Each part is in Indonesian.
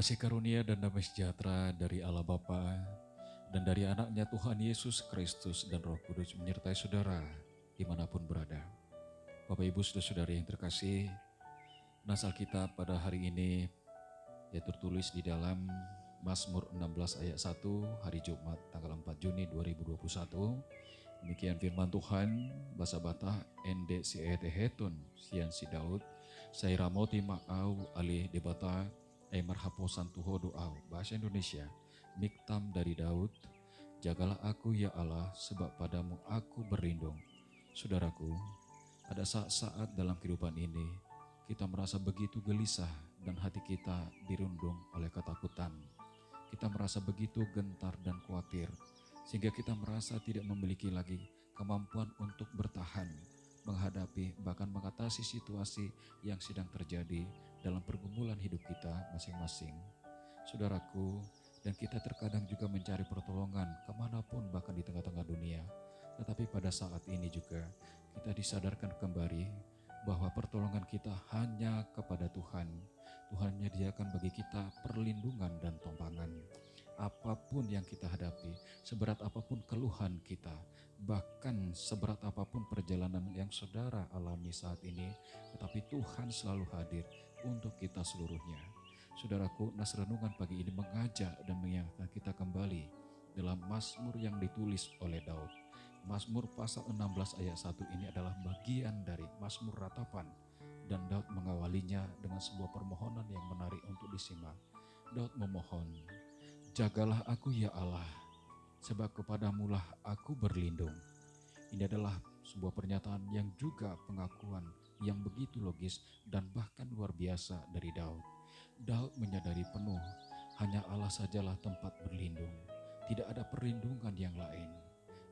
Kasih karunia dan damai sejahtera dari Allah Bapa dan dari anaknya Tuhan Yesus Kristus dan Roh Kudus menyertai saudara dimanapun berada. Bapak Ibu saudara-saudari yang terkasih, nas Alkitab pada hari ini tertulis di dalam Mazmur 16 ayat 1 hari Jumat tanggal 4 Juni 2021. Demikian firman Tuhan, bahasa Batak ende si etehetun sian si Daud, saya ramoti ma'au alih debata marhaposan tuho doau. Bahasa Indonesia, miktam dari Daud, jagalah aku ya Allah sebab padamu aku berlindung. Saudaraku, ada saat-saat dalam kehidupan ini kita merasa begitu gelisah dan hati kita dirundung oleh ketakutan. Kita merasa begitu gentar dan khawatir sehingga kita merasa tidak memiliki lagi kemampuan untuk bertahan, menghadapi bahkan mengatasi situasi yang sedang terjadi dalam pergumulan hidup kita masing-masing. Saudaraku, dan kita terkadang juga mencari pertolongan kemanapun bahkan di tengah-tengah dunia. Tetapi pada saat ini juga kita disadarkan kembali bahwa pertolongan kita hanya kepada Tuhan. Tuhan menyediakan bagi kita perlindungan dan tumpangan. Apapun yang kita hadapi, seberat apapun keluhan kita, bahkan seberat apapun perjalanan yang saudara alami saat ini, tetapi Tuhan selalu hadir untuk kita seluruhnya. Saudaraku, nas renungan pagi ini mengajak dan mengingatkan kita kembali dalam Mazmur yang ditulis oleh Daud. Mazmur pasal 16 ayat 1 ini adalah bagian dari Mazmur ratapan, dan Daud mengawalinya dengan sebuah permohonan yang menarik untuk disimak. Daud memohon, jagalah aku ya Allah, sebab kepadamulah aku berlindung. Ini adalah sebuah pernyataan yang juga pengakuan yang begitu logis dan bahkan luar biasa dari Daud. Daud menyadari penuh hanya Allah sajalah tempat berlindung, tidak ada perlindungan yang lain.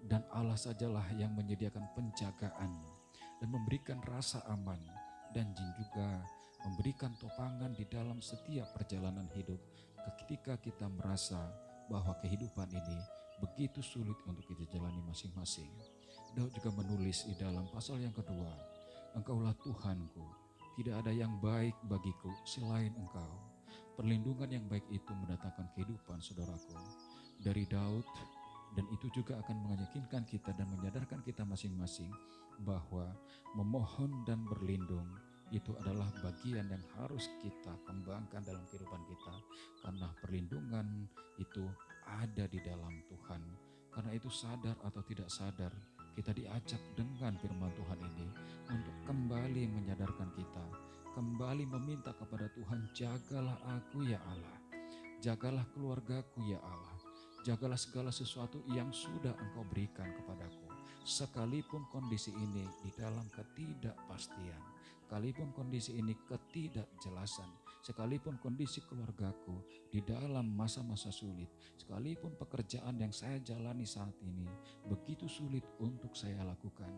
Dan Allah sajalah yang menyediakan penjagaan dan memberikan rasa aman dan juga memberikan topangan di dalam setiap perjalanan hidup ketika kita merasa bahwa kehidupan ini begitu sulit untuk kita jalani masing-masing. Daud juga menulis di dalam pasal yang kedua, Engkaulah Tuhanku, tidak ada yang baik bagiku selain Engkau. Perlindungan yang baik itu mendatangkan kehidupan, saudaraku. Dari Daud, dan itu juga akan meyakinkan kita dan menyadarkan kita masing-masing bahwa memohon dan berlindung itu adalah bagian yang harus kita kembangkan dalam kehidupan kita, karena perlindungan itu ada di dalam Tuhan. Karena itu sadar atau tidak sadar, kita diajak dengan firman Tuhan ini untuk kembali menyadarkan kita, kembali meminta kepada Tuhan, jagalah aku ya Allah, jagalah keluargaku ya Allah, jagalah segala sesuatu yang sudah Engkau berikan kepadaku. Sekalipun kondisi ini di dalam ketidakpastian, sekalipun kondisi ini ketidakjelasan, sekalipun kondisi keluargaku di dalam masa-masa sulit, sekalipun pekerjaan yang saya jalani saat ini begitu sulit untuk saya lakukan,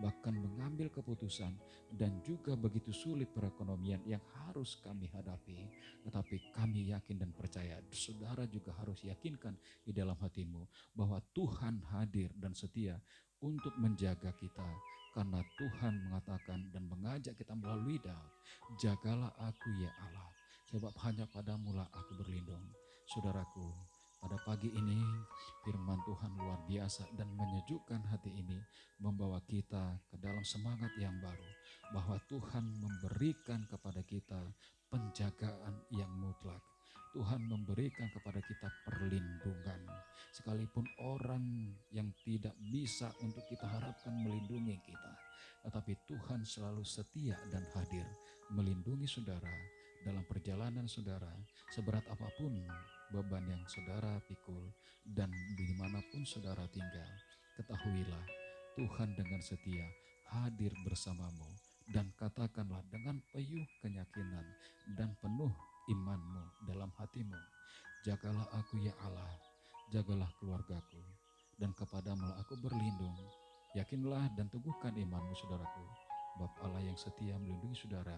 bahkan mengambil keputusan, dan juga begitu sulit perekonomian yang harus kami hadapi, tetapi kami yakin dan percaya, saudara juga harus yakinkan di dalam hatimu bahwa Tuhan hadir dan setia untuk menjaga kita, karena Tuhan mengatakan dan mengajak kita melalui Daud, jagalah aku ya Allah, sebab hanya padamulah aku berlindung. Saudaraku, pada pagi ini firman Tuhan luar biasa dan menyejukkan hati ini, membawa kita ke dalam semangat yang baru, bahwa Tuhan memberikan kepada kita penjagaan yang mutlak. Tuhan memberikan kepada kita perlindungan. Sekalipun orang yang tidak bisa untuk kita harapkan melindungi kita, tetapi Tuhan selalu setia dan hadir melindungi saudara dalam perjalanan saudara, seberat apapun beban yang saudara pikul dan dimanapun saudara tinggal. Ketahuilah, Tuhan dengan setia hadir bersamamu, dan katakanlah dengan penuh keyakinan dan penuh imanmu dalam hatimu, jagalah aku ya Allah, jagalah keluargaku, dan kepadamulah aku berlindung. Yakinlah dan teguhkan imanmu, saudaraku, Bapa Allah yang setia melindungi saudara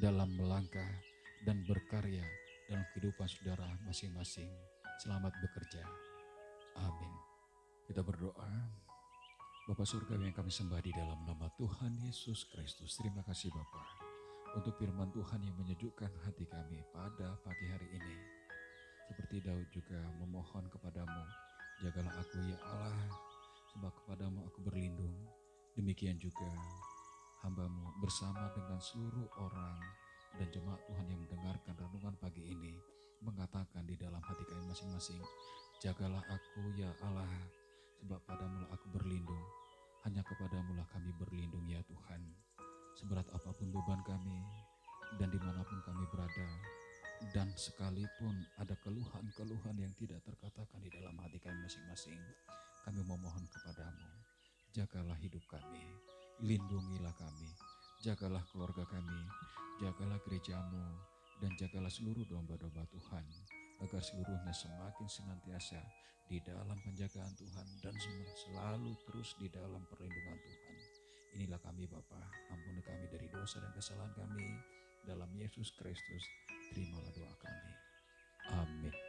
dalam melangkah dan berkarya dalam kehidupan saudara masing-masing. Selamat bekerja. Amin. Kita berdoa. Bapa surga yang kami sembah di dalam nama Tuhan Yesus Kristus, terima kasih Bapa untuk firman Tuhan yang menyejukkan hati kami pada pagi hari ini. Daud juga memohon kepadamu, jagalah aku ya Allah, sebab kepadamu aku berlindung. Demikian juga hamba-Mu bersama dengan seluruh orang dan jemaat Tuhan yang mendengarkan renungan pagi ini, mengatakan di dalam hati kami masing-masing, jagalah aku ya Allah, sebab padamu lah aku berlindung. Hanya kepadamu lah kami berlindung ya Tuhan. Seberat apapun beban kami dan dimanapun kami berada, dan sekalipun ada keluhan-keluhan yang tidak terkatakan di dalam hati kami masing-masing, kami memohon kepadamu, jagalah hidup kami, lindungilah kami, jagalah keluarga kami, jagalah gerejamu, dan jagalah seluruh domba-domba Tuhan, agar seluruhnya semakin senantiasa di dalam penjagaan Tuhan dan selalu terus di dalam perlindungan Tuhan. Inilah kami Bapa, ampuni kami dari dosa dan kesalahan kami, dalam Yesus Kristus, terimalah doa kami. Amin.